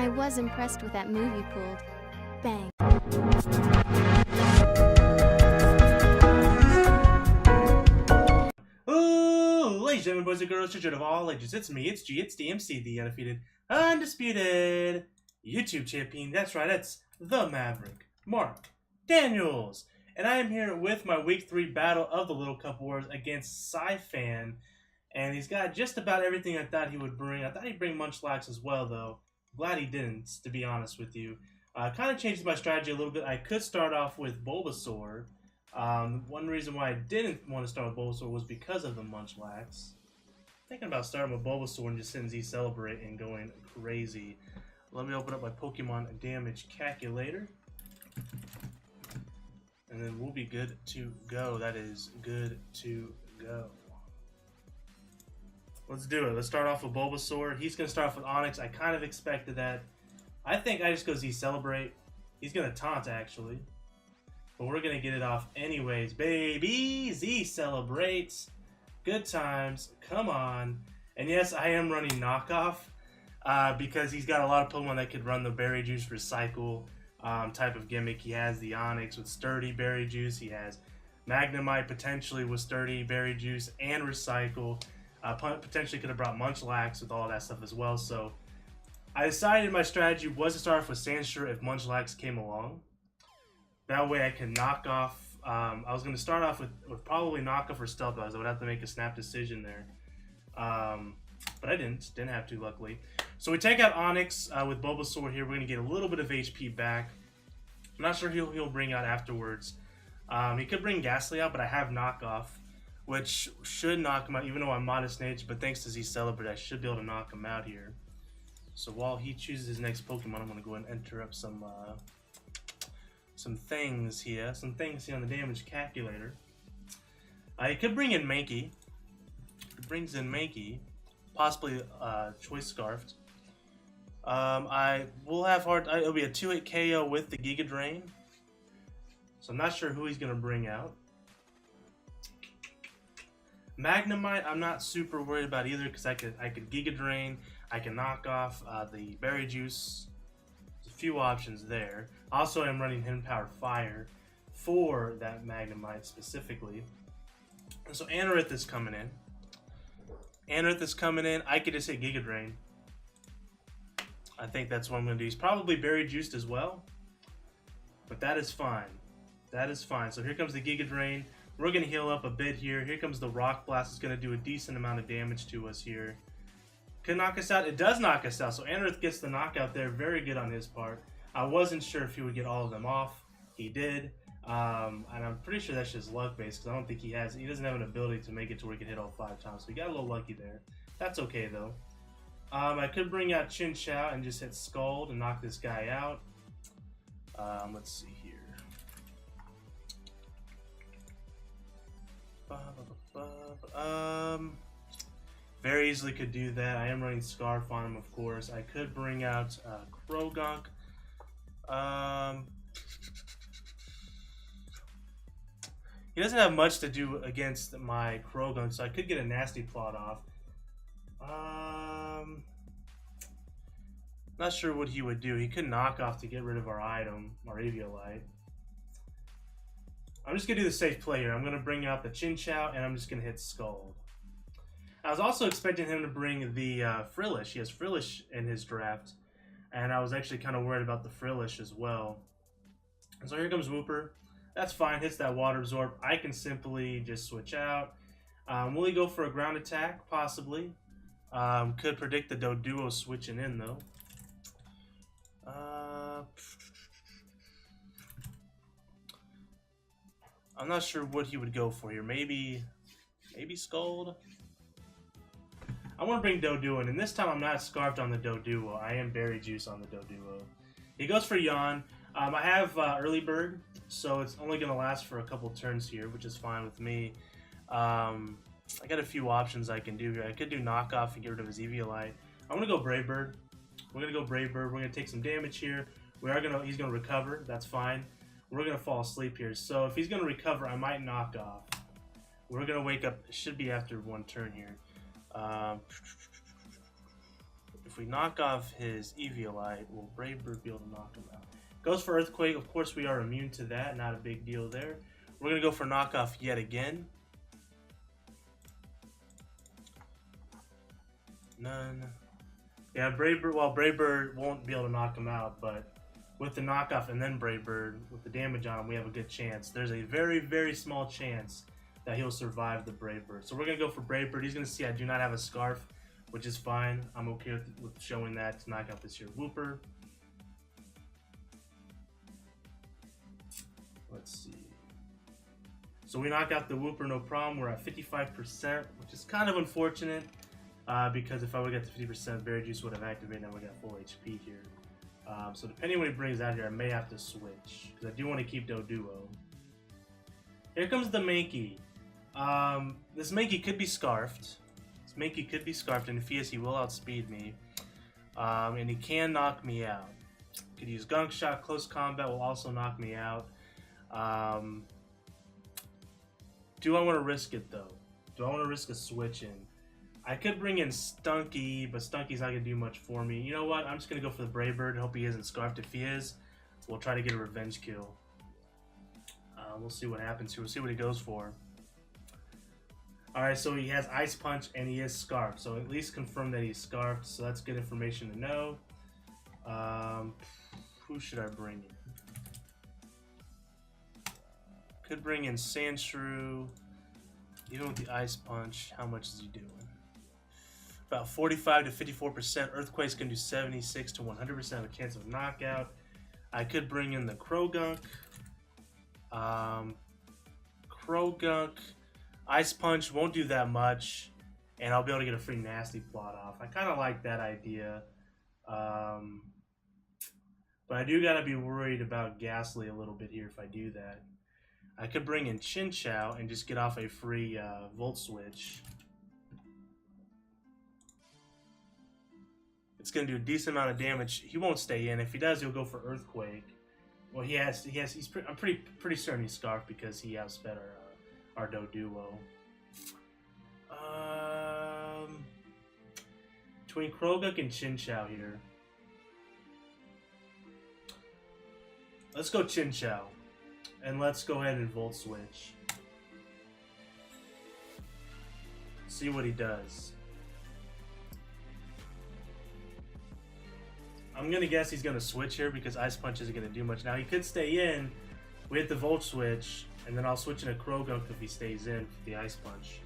I was impressed with that move you pulled. Bang. Ooh, ladies and gentlemen, boys and girls, children of all ages, it's me, it's G, it's DMC, the undefeated, undisputed YouTube champion. That's right, it's the Maverick, Mark Daniels. And I am here with my week 3 battle of the Little Cup Wars against Syfan. And he's got just about everything I thought he would bring. I thought he'd bring Munchlax as well, though. Glad he didn't, to be honest with you. Kind of changed my strategy a little bit. I could start off with Bulbasaur. One reason why I didn't want to start with Bulbasaur was because of the Munchlax. Thinking about starting with Bulbasaur and just sitting Z Celebrate and going crazy. Let me open up my Pokemon damage calculator. And then we'll be good to go. That is good to go. Let's do it. Let's start off with Bulbasaur. He's going to start off with Onix. I kind of expected that. I think I just go Z Celebrate. He's going to taunt, actually. But we're going to get it off anyways. Baby! Z Celebrates. Good times. Come on. And yes, I am running Knockoff. Because he's got a lot of Pokemon that could run the Berry Juice Recycle type of gimmick. He has the Onix with Sturdy Berry Juice. He has Magnemite potentially with Sturdy Berry Juice and Recycle. Potentially could have brought Munchlax with all that stuff as well. So I decided my strategy was to start off with Sandshrew if Munchlax came along. That way I can knock off. I was going to start off with probably Knockoff or Stealth Dogs. I would have to make a snap decision there. But I didn't have to, luckily. So we take out Onix with Bulbasaur here. We're going to get a little bit of HP back. I'm not sure he'll bring out afterwards. He could bring Ghastly out, but I have Knockoff, which should knock him out, even though I'm modest nature. But thanks to Z Celebrate, I should be able to knock him out here. So while he chooses his next Pokemon, I'm going to go ahead and enter up some things here. Some things here on the damage calculator. He could bring in Mankey. He brings in Mankey. Possibly Choice Scarfed. I will have it'll be a 2-hit KO with the Giga Drain. So I'm not sure who he's going to bring out. Magnemite, I'm not super worried about either because I could Giga Drain, I can knock off the Berry Juice. There's a few options there. Also, I'm running Hidden Fire for that Magnemite specifically. And so Anorith is coming in. I could just hit Giga Drain. I think that's what I'm going to do. He's probably Berry Juiced as well. But that is fine. That is fine. So here comes the Giga Drain. We're going to heal up a bit here. Here comes the Rock Blast. It's going to do a decent amount of damage to us here. Could knock us out. It does knock us out. So Anorith gets the knockout there. Very good on his part. I wasn't sure if he would get all of them off. He did. And I'm pretty sure that's just luck based because I don't think he doesn't have an ability to make it to where he can hit all 5 times. So he got a little lucky there. That's okay though. I could bring out Chinchou and just hit Scald and knock this guy out. Let's see here. Very easily could do that. I am running Scarf on him, of course. I could bring out Krogunk. He doesn't have much to do against my Krogunk, so I could get a Nasty Plot off. Not sure what he would do. He could knock off to get rid of our item, our Eviolite. I'm just going to do the safe play here. I'm going to bring out the Chinchou, and I'm just going to hit Scald. I was also expecting him to bring the Frillish. He has Frillish in his draft, and I was actually kind of worried about the Frillish as well. And so here comes Wooper. That's fine. Hits that Water Absorb. I can simply just switch out. Will he go for a ground attack? Possibly. Could predict the Doduo switching in, though. I'm not sure what he would go for here. Maybe Scald? I want to bring Doduo in, and this time I'm not Scarfed on the Doduo. I am Berry Juice on the Doduo. He goes for Yawn. I have Early Bird, so it's only going to last for a couple turns here, which is fine with me. I got a few options I can do here. I could do Knockoff and get rid of his Eviolite. I'm going to go Brave Bird. We're going to go Brave Bird. We're going to take some damage here. He's going to recover. That's fine. We're going to fall asleep here. So if he's going to recover, I might knock off. We're going to wake up. It should be after one turn here. If we knock off his Eviolite, will Brave Bird be able to knock him out? Goes for Earthquake. Of course, we are immune to that. Not a big deal there. We're going to go for knockoff yet again. None. Yeah, Brave Bird. Well, Brave Bird won't be able to knock him out, but with the knockoff and then Brave Bird, with the damage on him, we have a good chance. There's a very, very small chance that he'll survive the Brave Bird. So we're going to go for Brave Bird. He's going to see I do not have a Scarf, which is fine. I'm okay with showing that to knock out this here Whooper. Let's see. So we knock out the Whooper, no problem. We're at 55%, which is kind of unfortunate because if I would get to 50%, Berry Juice would have activated and we got full HP here. So depending on what he brings out here, I may have to switch because I do want to keep Doduo. Here comes the Mankey. This Mankey could be Scarfed. This Mankey could be Scarfed, and if he is, he will outspeed me. And he can knock me out. Could use Gunk Shot, Close Combat will also knock me out. Do I want to risk it though? Do I want to risk a switch in? I could bring in Stunky, but Stunky's not going to do much for me. You know what? I'm just going to go for the Brave Bird. Hope he isn't Scarfed. If he is, we'll try to get a revenge kill. We'll see what happens here. We'll see what he goes for. Alright, so he has Ice Punch and he is Scarfed. So at least confirm that he's Scarfed. So that's good information to know. Who should I bring in? Could bring in Sandshrew. Even with the Ice Punch, how much is he doing? About 45 to 54%. Earthquakes can do 76 to 100% of a chance of knockout. I could bring in the Croagunk. Croagunk. Ice Punch won't do that much. And I'll be able to get a free Nasty Plot off. I kind of like that idea. But I do got to be worried about Ghastly a little bit here if I do that. I could bring in Chinchou and just get off a free Volt Switch. It's going to do a decent amount of damage. He won't stay in. If he does, he'll go for Earthquake. Well, I'm pretty certain he's Scarfed because he outsped our Doduo. Between Croagunk and Chinchou here. Let's go Chinchou. And let's go ahead and Volt Switch. See what he does. I'm going to guess he's going to switch here because Ice Punch isn't going to do much. Now, he could stay in. We hit the Volt Switch, and then I'll switch in a Croagunk if he stays in for the Ice Punch.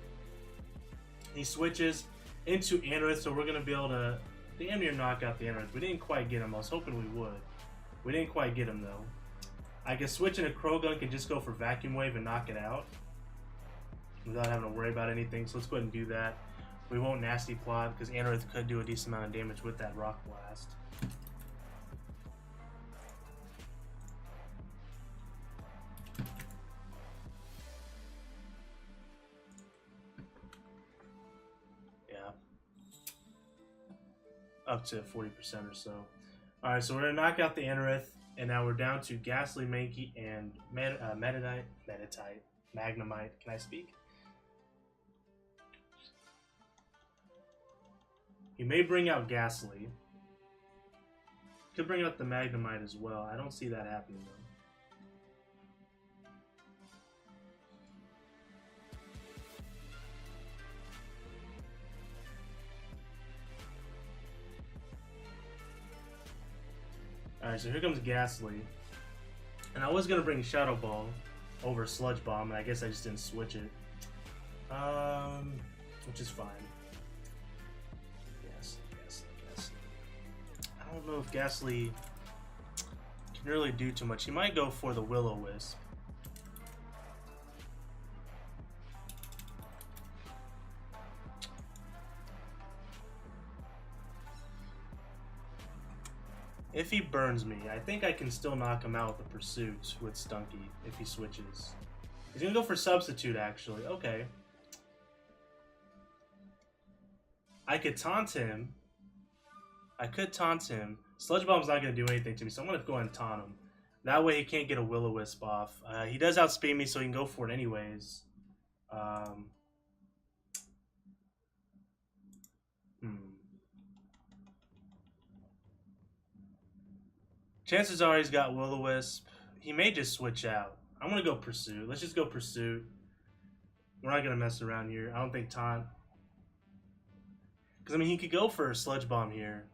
He switches into Anorith, so we're going to be able to damn near knock out the Anorith. We didn't quite get him. I was hoping we would. We didn't quite get him, though. I can switch in a Croagunk and just go for Vacuum Wave and knock it out without having to worry about anything. So let's go ahead and do that. We won't Nasty Plot because Anorith could do a decent amount of damage with that Rock Blast. Up to 40% or so. Alright, so we're going to knock out the Anorith, and now we're down to Ghastly, Mankey, and Magnemite. Can I speak? He may bring out Ghastly. Could bring out the Magnemite as well. I don't see that happening though. Alright, so here comes Ghastly. And I was going to bring Shadow Ball over Sludge Bomb, and I guess I just didn't switch it. Which is fine. Ghastly. I don't know if Ghastly can really do too much. He might go for the Will-O-Wisp. If he burns me, I think I can still knock him out with the Pursuit with Stunky if he switches. He's going to go for Substitute, actually. Okay. I could taunt him. Sludge Bomb's not going to do anything to me, so I'm going to go ahead and taunt him. That way he can't get a Will-O-Wisp off. He does outspeed me, so he can go for it anyways. Chances are he's got Will-O-Wisp. He may just switch out. I'm going to go Pursuit. Let's just go Pursuit. We're not going to mess around here. I don't think Taunt. Because, I mean, he could go for a Sludge Bomb here.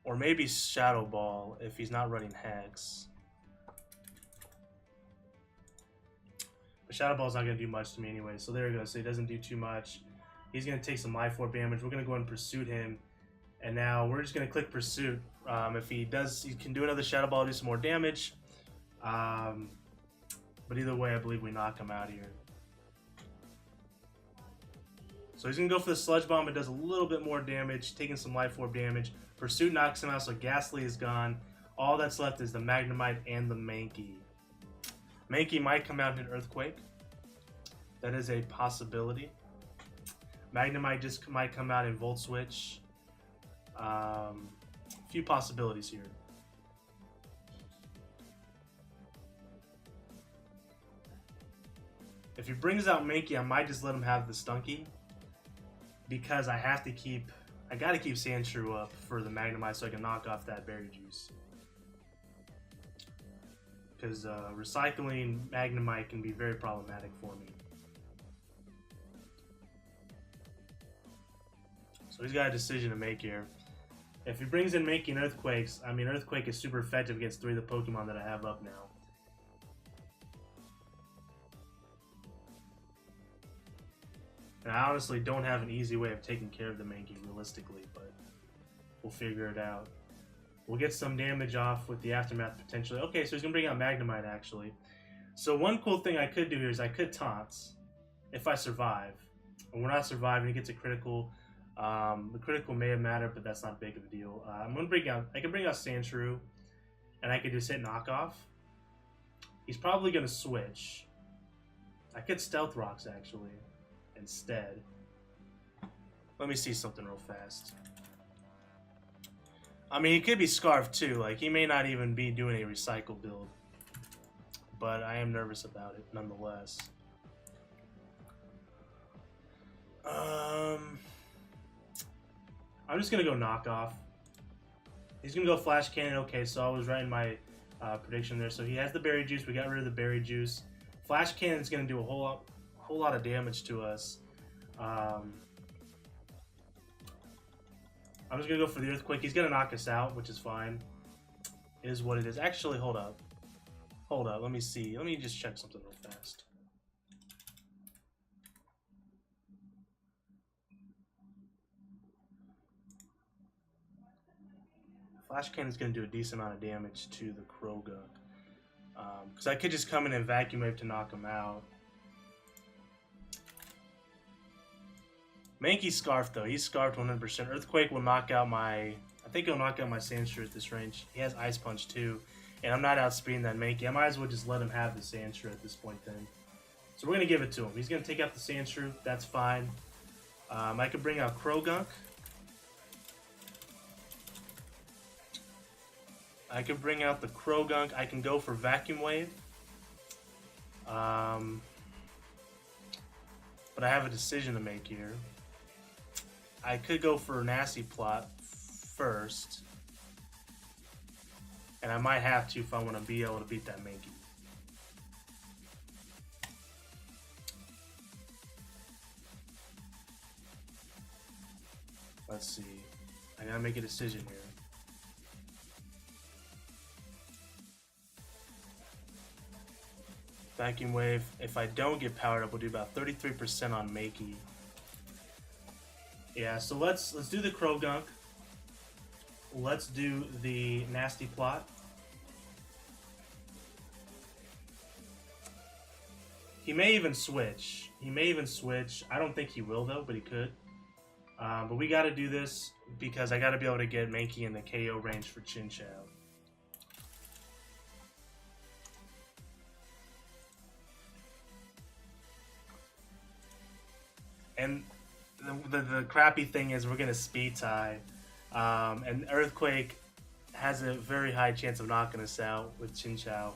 Or maybe Shadow Ball if he's not running Hex. But Shadow Ball's not going to do much to me anyway. So there we go. So he doesn't do too much. He's going to take some Life Orb damage. We're going to go ahead and Pursuit him. And now we're just going to click Pursuit. If he does, he can do another Shadow Ball, do some more damage. But either way, I believe we knock him out here. So he's going to go for the Sludge Bomb. It does a little bit more damage, taking some Life Orb damage. Pursuit knocks him out, so Ghastly is gone. All that's left is the Magnemite and the Mankey. Mankey might come out in Earthquake. That is a possibility. Magnemite just might come out in Volt Switch. A few possibilities here. If he brings out Mankey, I might just let him have the Stunky. Because I have to keep... I gotta keep Sandshrew up for the Magnemite so I can knock off that Berry Juice. Because recycling Magnemite can be very problematic for me. So he's got a decision to make here. If he brings in Mankey and Earthquakes, I mean Earthquake is super effective against 3 of the Pokemon that I have up now. And I honestly don't have an easy way of taking care of the Mankey realistically, but we'll figure it out. We'll get some damage off with the Aftermath potentially. Okay, so he's going to bring out Magnemite actually. So one cool thing I could do here is I could Taunts if I survive. And we're not surviving, he gets a critical. The critical may have mattered, but that's not big of a deal. I'm going to bring out, I can bring out Sandshrew, and I could just hit Knockoff. He's probably going to switch. I could Stealth Rocks actually. Instead, let me see something real fast. I mean, he could be Scarf too. Like, he may not even be doing a recycle build, but I am nervous about it nonetheless. I'm just gonna go Knockoff. He's gonna go Flash Cannon. Okay, so I was right in my prediction there. So he has the Berry Juice. We got rid of the Berry Juice. Flash Cannon is gonna do a whole lot of damage to us. I'm just gonna go for the Earthquake. He's gonna knock us out, which is fine. It is what it is. Actually, hold up. Let me see. Let me just check something real fast. Flash Cannon is gonna do a decent amount of damage to the Krookodiles. Because I could just come in and Vacuum Wave to knock him out. Mankey's Scarf though, he's Scarfed 100%. Earthquake will knock out my... I think he'll knock out my Sandshrew at this range. He has Ice Punch too. And I'm not outspeeding that Mankey. I might as well just let him have the Sandshrew at this point then. So we're going to give it to him. He's going to take out the Sandshrew. That's fine. I could bring out Croagunk. I could bring out the Croagunk. I can go for Vacuum Wave. But I have a decision to make here. I could go for a Nasty Plot first. And I might have to if I want to be able to beat that Mankey. Let's see. I gotta make a decision here. Vacuum Wave. If I don't get powered up, we'll do about 33% on Mankey. Yeah, so let's do the Croagunk. Let's do the Nasty Plot. He may even switch. I don't think he will though, but he could. But we got to do this because I got to be able to get Mankey in the KO range for Chinchou. And the crappy thing is we're gonna speed tie, and Earthquake has a very high chance of knocking us out with Chinchou.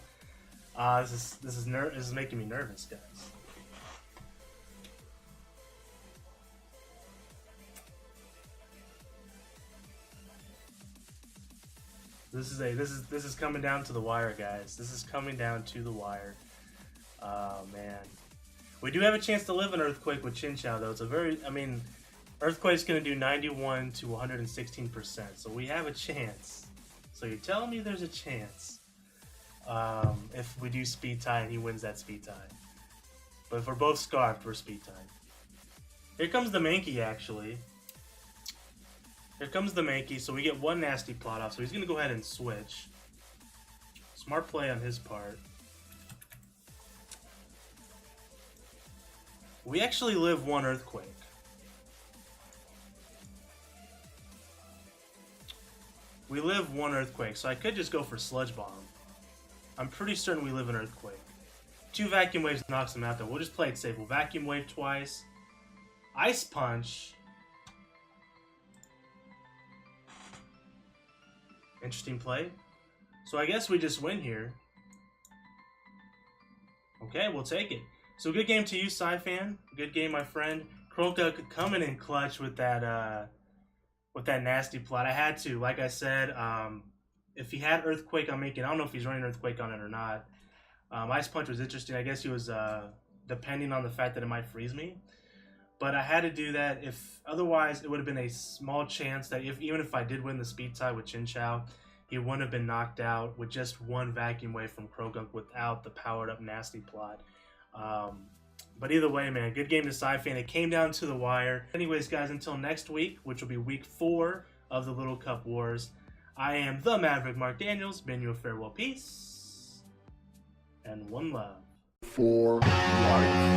This is making me nervous, guys. This is coming down to the wire, guys. This is coming down to the wire. Oh man, we do have a chance to live an earthquake with Chinchou though. It's a very, I mean, earthquake's gonna do 91 to 116%, so we have a chance. So you're telling me there's a chance if we do speed tie and he wins that speed tie. But if we're both scarfed, we're speed tied. Here comes the Mankey, actually. Here comes the Mankey, so we get one nasty plot off. So he's going to go ahead and switch. Smart play on his part. We actually live one earthquake. We live one earthquake, so I could just go for Sludge Bomb. I'm pretty certain we live an earthquake. 2 vacuum waves knocks him out though. We'll just play it safe. We'll vacuum wave twice. Ice punch. Interesting play. So I guess we just win here. Okay, we'll take it. So good game to you, Syfan. Good game, my friend. Kroka coming in clutch with that nasty plot. I had to, like I said, if he had Earthquake on Mankey, I don't know if he's running Earthquake on it or not. Ice Punch was interesting. I guess he was depending on the fact that it might freeze me. But I had to do that. If otherwise, it would have been a small chance that even if I did win the speed tie with Chinchou, he wouldn't have been knocked out with just one vacuum wave from Croagunk without the powered up nasty plot. But either way, man, good game to Syfan. It came down to the wire. Anyways, guys, until next week, which will be week 4 of the Little Cup Wars, I am the Maverick Mark Daniels. Bidding you a farewell, peace, and one love. For life.